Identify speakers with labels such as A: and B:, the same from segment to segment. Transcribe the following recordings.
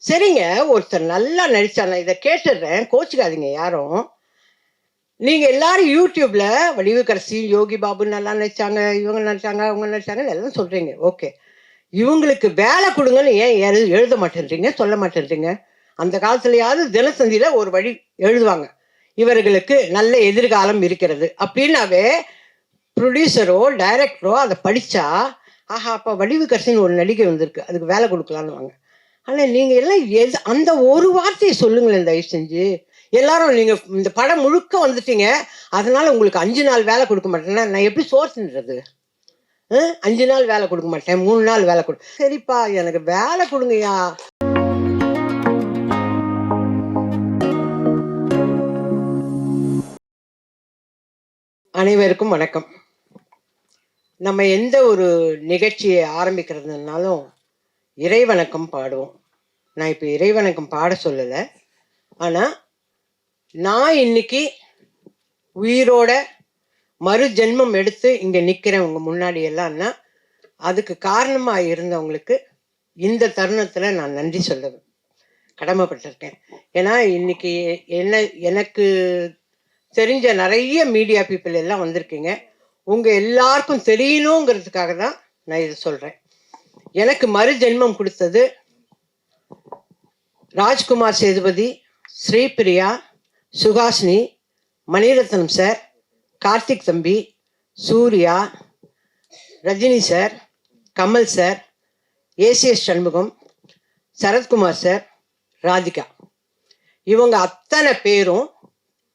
A: சரிங்க, ஒருத்தர் நல்லா நடிச்சாங்க. இதை கேட்டுடுறேன், கோச்சுக்காதீங்க யாரும். நீங்க எல்லாரும் யூடியூப்ல வடிவுக்கரசி, யோகி பாபு நல்லா நடிச்சாங்க, இவங்க நடிச்சாங்க, அவங்க நடிச்சாங்கன்னு எல்லாம் சொல்றீங்க. ஓகே. இவங்களுக்கு வேலை கொடுங்கன்னு ஏன் எழுத மாட்டேன்றீங்க, சொல்ல மாட்டேன்றீங்க? அந்த காலத்துலயாவது தினசந்தியில ஒரு வழி எழுதுவாங்க, இவர்களுக்கு நல்ல எதிர்காலம் இருக்கிறது அப்படின்னாவே ப்ரொடியூசரோ டைரக்டரோ அதை படிச்சா, ஆஹா அப்ப வடிவுக்கரசின்னு ஒரு நடிகை வந்திருக்கு, அதுக்கு வேலை கொடுக்கலான்னு வாங்க. ஆனா நீங்க எல்லாம் அந்த ஒரு வார்த்தையை சொல்லுங்களேன் தயவு செஞ்சு. எல்லாரும் நீங்க இந்த படம் முழுக்க வந்துட்டீங்க, அதனால உங்களுக்கு 5 நாள் வேலை கொடுக்க மாட்டேன்னா நான் எப்படி சோர்ஸ்ன்றது? 5 நாள் வேலை கொடுக்க மாட்டேன், 3 நாள் வேலை கொடு. சரிப்பா, எனக்கு வேலை கொடுங்கய்யா. அனைவருக்கும் வணக்கம். நம்ம எந்த ஒரு நிகழ்ச்சியை ஆரம்பிக்கிறதுனாலும் இறைவணக்கம் பாடுவோம். நான் இப்போ இறைவணக்கம் பாட சொல்லலை, ஆனால் நான் இன்னைக்கு உயிரோட மறு ஜென்மம் எடுத்து இங்கே நிற்கிறேன் உங்கள் முன்னாடி எல்லாம்னா அதுக்கு காரணமாக இருந்தவங்களுக்கு இந்த தருணத்தில் நான் நன்றி சொல்ல கடமைப்பட்டிருக்கேன். ஏன்னா இன்னைக்கு எனக்கு தெரிஞ்ச நிறைய மீடியா பீப்புள் எல்லாம் வந்திருக்கீங்க. உங்கள் எல்லாருக்கும் தெரியணுங்கிறதுக்காக தான் நான் இதை சொல்கிறேன். எனக்கு மறு ஜென்மம் கொடுத்தது ராஜ்குமார் சேதுபதி, ஸ்ரீபிரியா, சுகாசினி, மணிரத்னம் சார், கார்த்திக் தம்பி, Suriya, Rajini sir, Kamal sir, ACS Shanmugam, Sarathkumar sir, Radhika. இவங்க அத்தனை பேரும்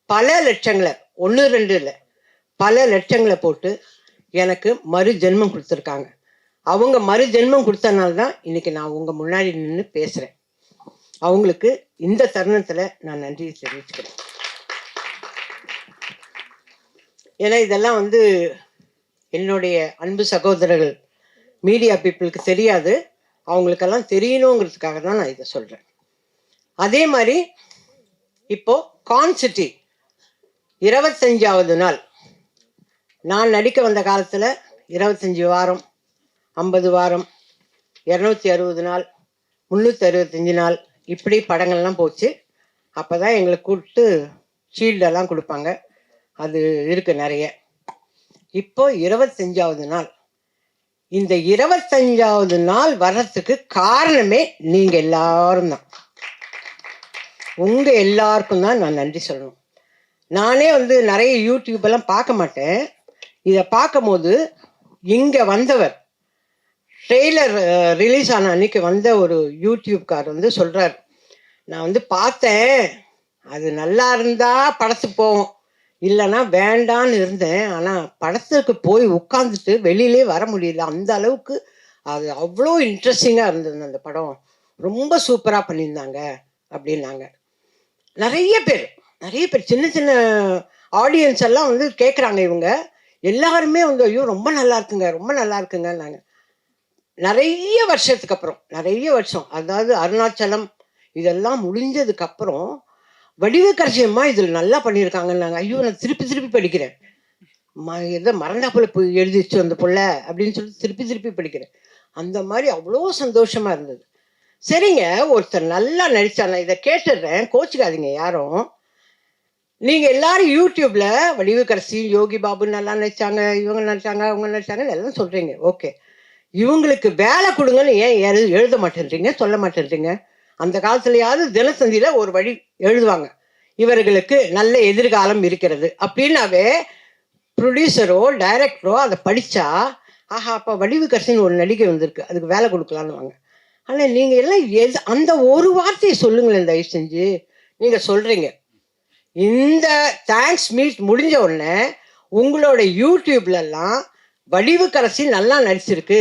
A: பல லட்சங்களை, 1 2 இல்லை, பல லட்சங்களை போட்டு எனக்கு மறு ஜென்மம் கொடுத்துருக்காங்க. அவங்க மறு ஜென்மம் கொடுத்தனால தான் இன்னைக்கு நான் உங்க முன்னாடி நின்று பேசுறேன். அவங்களுக்கு இந்த தருணத்துல நான் நன்றி தெரிவிச்சுக்கிறேன். ஏன்னா இதெல்லாம் என்னுடைய அன்பு சகோதரர்கள் மீடியா பீப்புளுக்கு தெரியாது, அவங்களுக்கெல்லாம் தெரியணுங்கிறதுக்காக தான் நான் இதை சொல்றேன். அதே மாதிரி இப்போ கான்சிட்டி 25வது நாள். நான் நடிக்க வந்த காலத்துல 25 வாரம், 50 வாரம், 260 நாள், 365 நாள், இப்படி படங்கள்லாம் போச்சு. அப்போதான் எங்களை கூப்பிட்டு ஷீல்டெல்லாம் கொடுப்பாங்க, அது இருக்கு நிறைய. இப்போ 25வது நாள். இந்த 25வது நாள் வர்றதுக்கு காரணமே நீங்க எல்லாரும் தான். உங்க எல்லாருக்கும் தான் நான் நன்றி சொல்லணும். நானே நிறைய யூடியூப் எல்லாம் பார்க்க மாட்டேன். இதை பார்க்கும் போது இங்க வந்தவர் ட்ரெய்லர் ரிலீஸ் ஆன அன்னைக்கு வந்த ஒரு யூடியூப்கார் சொல்றாரு, நான் பார்த்தேன், அது நல்லா இருந்தா படத்துக்கு போவோம், இல்லைன்னா வேண்டான்னு இருந்தேன். ஆனால் படத்துக்கு போய் உட்காந்துட்டு வெளியிலே வர முடியல, அந்த அளவுக்கு அது அவ்வளோ இன்ட்ரெஸ்டிங்காக இருந்தது. அந்த படம் ரொம்ப சூப்பராக பண்ணியிருந்தாங்க அப்படின்னாங்க. நிறைய பேர் சின்ன சின்ன ஆடியன்ஸ் எல்லாம் கேட்குறாங்க. இவங்க எல்லாருமே ஐயோ ரொம்ப நல்லா இருக்குங்க, ரொம்ப நல்லா இருக்குங்கன்னாங்க. நிறைய வருஷத்துக்கு அப்புறம், நிறைய வருஷம், அதாவது அருணாச்சலம் இதெல்லாம் முடிஞ்சதுக்கு அப்புறம் வடிவுக்கரசி அம்மா இதில் நல்லா பண்ணியிருக்காங்கன்னாங்க. ஐயோ, நான் திருப்பி திருப்பி படிக்கிறேன். எதோ மறந்தா போல எழுதிச்சு அந்த புள்ள அப்படின்னு சொல்லி திருப்பி படிக்கிறேன். அந்த மாதிரி அவ்வளோ சந்தோஷமா இருந்தது. சரிங்க, ஒருத்தர் நல்லா நடிச்சாங்க. இதை கேட்டுடுறேன், கோச்சுக்காதீங்க யாரும். நீங்க எல்லாரும் யூடியூப்ல வடிவுக்கரசி, யோகி பாபு நல்லா நடிச்சாங்க, இவங்க நடிச்சாங்க, அவங்க நடிச்சாங்கன்னு எல்லாம் சொல்றீங்க. ஓகே. இவங்களுக்கு வேலை கொடுங்கன்னு ஏன் எழுத மாட்டேன்றீங்க, சொல்ல மாட்டேன்றீங்க? அந்த காலத்துலயாவது தினசந்தியில ஒரு வழி எழுதுவாங்க, இவர்களுக்கு நல்ல எதிர்காலம் இருக்கிறது அப்படின்னாவே ப்ரொடியூசரோ டைரக்டரோ அதை படிச்சா, ஆஹா அப்ப வடிவுக்கரசின்னு ஒரு நடிகை வந்திருக்கு, அதுக்கு வேலை கொடுக்கலான்னு வாங்க. ஆனா நீங்க எல்லாம் அந்த ஒரு வார்த்தையை சொல்லுங்களேன் தயவு செஞ்சு. நீங்க சொல்றீங்க இந்த தேங்க்ஸ் மீட் முடிஞ்ச உடனே உங்களோட யூடியூப்ல எல்லாம் வடிவுக்கரசி நல்லா நடிச்சிருக்கு,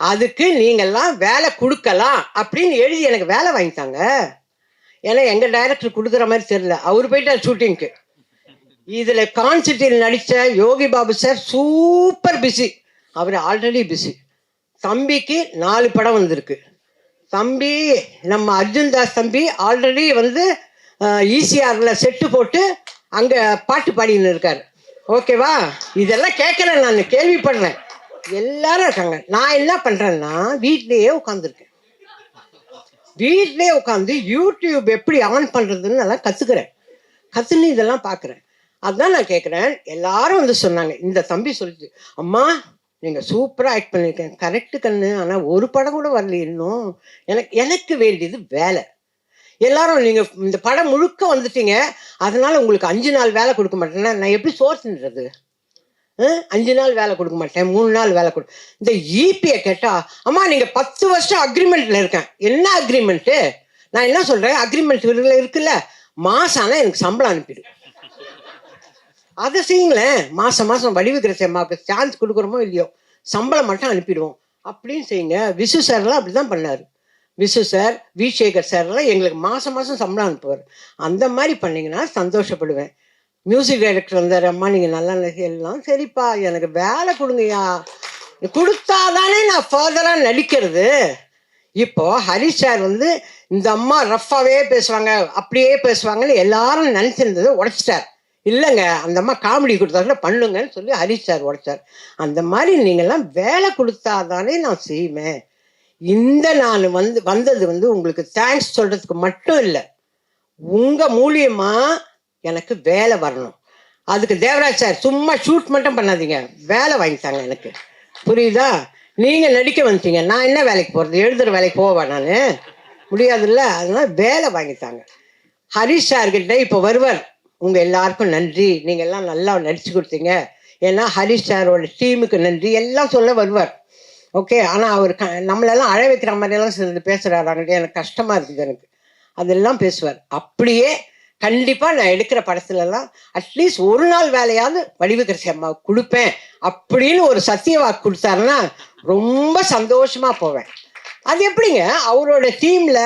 A: அதுக்கு நீங்கெல்லாம் வேலை கொடுக்கலாம் அப்படின்னு எழுதி எனக்கு வேலை வாங்கித்தாங்க. ஏன்னா எங்க டைரக்டர் கொடுக்குற மாதிரி தெரியல, அவர் போயிட்டார் ஷூட்டிங்க்கு. இதுல கான்சிட்டியில் நடிச்ச Yogi Babu sir super busy, அவர் ஆல்ரெடி பிஸி. தம்பிக்கு 4 படம் வந்திருக்கு. தம்பி நம்ம அர்ஜுன் தாஸ் தம்பி ஆல்ரெடி ஈசிஆர்ல செட்டு போட்டு அங்க பாட்டு பாடின்னு இருக்காரு. ஓகேவா? இதெல்லாம் கேட்கறேன், நான் கேள்விப்படுறேன், எல்லாரும் இருக்காங்க. நான் என்ன பண்றேன்னா வீட்லயே உட்காந்துருக்கேன். வீட்டிலே உட்காந்து யூடியூப் எப்படி ஆன் பண்ணுறதுன்னு நல்லா கற்றுன்னு இதெல்லாம் பார்க்குறேன். அதுதான் நான் கேட்குறேன். எல்லாரும் வந்து சொன்னாங்க, இந்த தம்பி சொல்லிச்சு, அம்மா நீங்கள் சூப்பராக ஆக்ட் பண்ணியிருக்கேன். கரெக்டு கண்ணு, ஆனால் ஒரு படம் கூட வரல இன்னும். எனக்கு வேண்டியது வேலை. எல்லாரும் நீங்கள் இந்த படம் முழுக்க வந்துட்டீங்க, அதனால உங்களுக்கு 5 நாள் வேலை கொடுக்க மாட்டேன்னா நான் எப்படி சோர்த்துன்றது? 5 நாள் வேலை கொடுக்க மாட்டேன், 3 நாள் வேலை இந்த ஈபியை கேட்டா, அம்மா நீங்க 10 வருஷம் அக்ரிமெண்ட்ல இருக்கேன். என்ன அக்ரிமெண்ட்டு? நான் என்ன சொல்றேன், அக்ரிமெண்ட் இருக்குல்ல, மாசம் ஆனா எனக்கு சம்பளம் அனுப்பிடு. அதை செய்யுங்களேன். மாசம் வடிவுக்கிற அம்மாவுக்கு சான்ஸ் கொடுக்குறோமோ இல்லையோ, சம்பளம் மட்டும் அனுப்பிடுவோம் அப்படின்னு செய்யுங்க. விசு சார்லாம் அப்படிதான் பண்ணாரு. விசு சார், வி சேகர் சார்லாம் எங்களுக்கு மாசம் சம்பளம் அனுப்புவார். அந்த மாதிரி பண்ணீங்கன்னா சந்தோஷப்படுவேன். மியூசிக் டைரக்டர் வந்தார், அம்மா நீங்கள் நல்லா எல்லாம் சரிப்பா, எனக்கு வேலை கொடுங்கய்யா, கொடுத்தாதானே நான் ஃபர்தராக நடிக்கிறது. இப்போ ஹரிஷ் சார் வந்து இந்த அம்மா ரஃப்பாகவே பேசுவாங்க, அப்படியே பேசுவாங்கன்னு எல்லாரும் நினச்சிருந்தது உடைச்சிட்டார். இல்லைங்க, அந்த அம்மா காமெடி கொடுத்தாங்க பண்ணுங்கன்னு சொல்லி ஹரிஷ் சார் உடைச்சார். அந்த மாதிரி நீங்கள்லாம் வேலை கொடுத்தாதானே நான் செய்வேன். நான் வந்தது வந்து உங்களுக்கு தேங்க்ஸ் சொல்கிறதுக்கு மட்டும் இல்லை, உங்கள் மூலியமாக எனக்கு வேலை வரணும். அதுக்கு தேவராஜ் சார் சும்மா ஷூட் மட்டும் பண்ணாதீங்க, வேலை வாங்கித்தாங்க எனக்கு, புரியுதா? நீங்கள் நடிக்க வந்துட்டீங்க, நான் என்ன வேலைக்கு போகிறது? எழுதுகிற வேலைக்கு போவேன் நான், முடியாதுல்ல. அதனால வேலை வாங்கித்தாங்க. ஹரிஷ் சார்கிட்ட இப்போ வருவார். உங்கள் எல்லாருக்கும் நன்றி, நீங்கள் எல்லாம் நல்லா நடிச்சு கொடுத்தீங்க, ஏன்னா ஹரிஷ் சாரோட டீமுக்கு நன்றி எல்லாம் சொல்ல வருவார். ஓகே, ஆனால் அவர் நம்மளெல்லாம் அழ வைக்கிற மாதிரியெல்லாம் சிலது பேசுகிறாராங்கிட்டே எனக்கு கஷ்டமாக இருக்குது. எனக்கு அதெல்லாம் பேசுவார். அப்படியே கண்டிப்பாக நான் எடுக்கிற படத்துலலாம் அட்லீஸ்ட் ஒரு நாள் வேலையாவது வடிவுக்கரசி அம்மாவுக்கு கொடுப்பேன் அப்படின்னு ஒரு சத்திய வாக்கு கொடுத்தாருன்னா ரொம்ப சந்தோஷமாக போவேன். அது எப்படிங்க, அவரோட டீமில்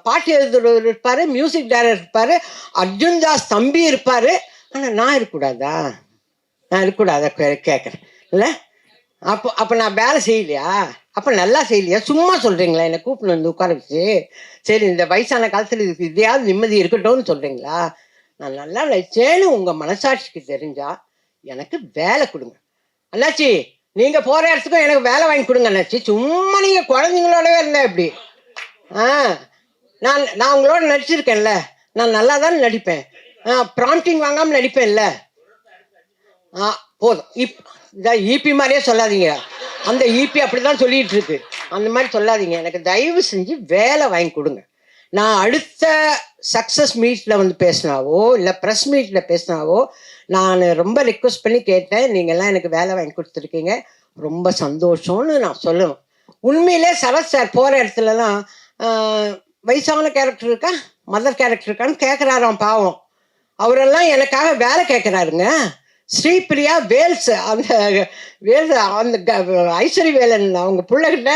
A: பாட்டு எழுதுறவர் இருப்பார், மியூசிக் டைரக்டர் இருப்பார், அர்ஜுன் தாஸ் தம்பி இருப்பார். ஆனால் நான் இருக்கக்கூடாதா? நான் இருக்கக்கூடாதா கேட்குறேன் இல்லை? அப்போ நான் வேலை செய்யலையா? அப்போ நல்லா செய்யலையா? சும்மா சொல்கிறீங்களா? என்னை கூப்பிட்டு வந்து உட்கார வச்சு, சரி இந்த வயசான காலத்தில் இதுக்கு இதையாவது நிம்மதி இருக்கட்டும்னு சொல்கிறீங்களா? நான் நல்லா நடிச்சேன்னு உங்கள் மனசாட்சிக்கு தெரிஞ்சா எனக்கு வேலை கொடுங்க அண்ணாச்சி. நீங்கள் போகிற இடத்துக்கும் எனக்கு வேலை வாங்கி கொடுங்க அண்ணாச்சி. சும்மா நீங்கள் குழந்தைங்களோடவே இருந்தேன் இப்படி. நான் உங்களோட நடிச்சிருக்கேன்ல, நான் நல்லா தான் நடிப்பேன். ப்ராம்ப்டிங் வாங்காமல் நடிப்பேன்ல. போதும். இந்த ஈபி மாதிரியே சொல்லாதீங்க, அந்த ஈபி அப்படிதான் சொல்லிட்டு இருக்கு, அந்த மாதிரி சொல்லாதீங்க. எனக்கு தயவு செஞ்சு வேலை வாங்கி கொடுங்க. நான் அடுத்த சக்ஸஸ் மீட்டில் வந்து பேசினாவோ இல்லை ப்ரெஸ் மீட்டில் பேசினாவோ நான் ரொம்ப ரிக்வெஸ்ட் பண்ணி கேட்டேன், நீங்கள்லாம் எனக்கு வேலை வாங்கி கொடுத்துருக்கீங்க, ரொம்ப சந்தோஷம்னு நான் சொல்லுவேன். உண்மையிலே சரத் சார் போகிற இடத்துலலாம் வயசான கேரக்டர் இருக்கா, மதர் கேரக்டர் இருக்கான்னு கேட்குறாராம். பாவம், அவரெல்லாம் எனக்காக வேலை கேட்குறாருங்க. ஸ்ரீபிரியா வேல்ஸ், அந்த ஐஸ்வரி வேலன் அவங்க பிள்ளைகிட்ட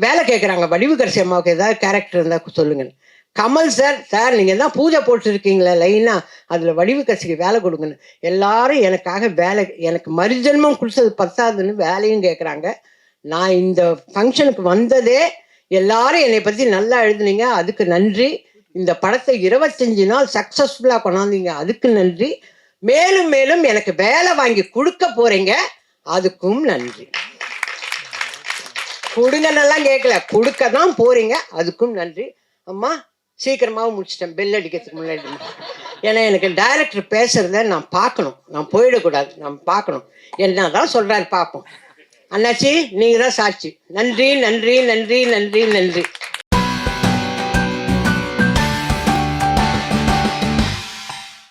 A: வேலை கேட்குறாங்க, வடிவுக்கரசி அம்மாவுக்கு ஏதாவது கேரக்டர் இருந்தால் சொல்லுங்கன்னு. கமல் சார் நீங்கள் தான் பூஜை போட்டுருக்கீங்களே லைனாக, அதில் வடிவுக்கரசிக்கு வேலை கொடுங்கன்னு எல்லாரும் எனக்காக வேலை, எனக்கு மறுஜென்மம் கொடுத்தது பத்தாதுன்னு வேலையும் கேட்குறாங்க. நான் இந்த ஃபங்க்ஷனுக்கு வந்ததே எல்லாரும் என்னை பற்றி நல்லா எழுதுனீங்க, அதுக்கு நன்றி. இந்த படத்தை 25 நாள் சக்ஸஸ்ஃபுல்லாக கொண்டாந்தீங்க, அதுக்கு நன்றி. மேலும் மேலும் எனக்கு வேலை வாங்கி கொடுக்க போறீங்க, அதுக்கும் நன்றி. கொடுங்கன்னெல்லாம் கேட்கல, கொடுக்க தான் போறீங்க, அதுக்கும் நன்றி. அம்மா சீக்கிரமாகவும் முடிச்சிட்டேன், பெல் அடிக்கிறதுக்கு முன்னாடி. ஏன்னா எனக்கு டைரக்டர் பேசுறத நான் பார்க்கணும், நான் போயிடக்கூடாது, நான் பார்க்கணும். என்ன தான் சொல்றாரு பார்ப்போம். அண்ணாச்சி, நீங்க தான் சாட்சி. நன்றி நன்றி நன்றி நன்றி நன்றி.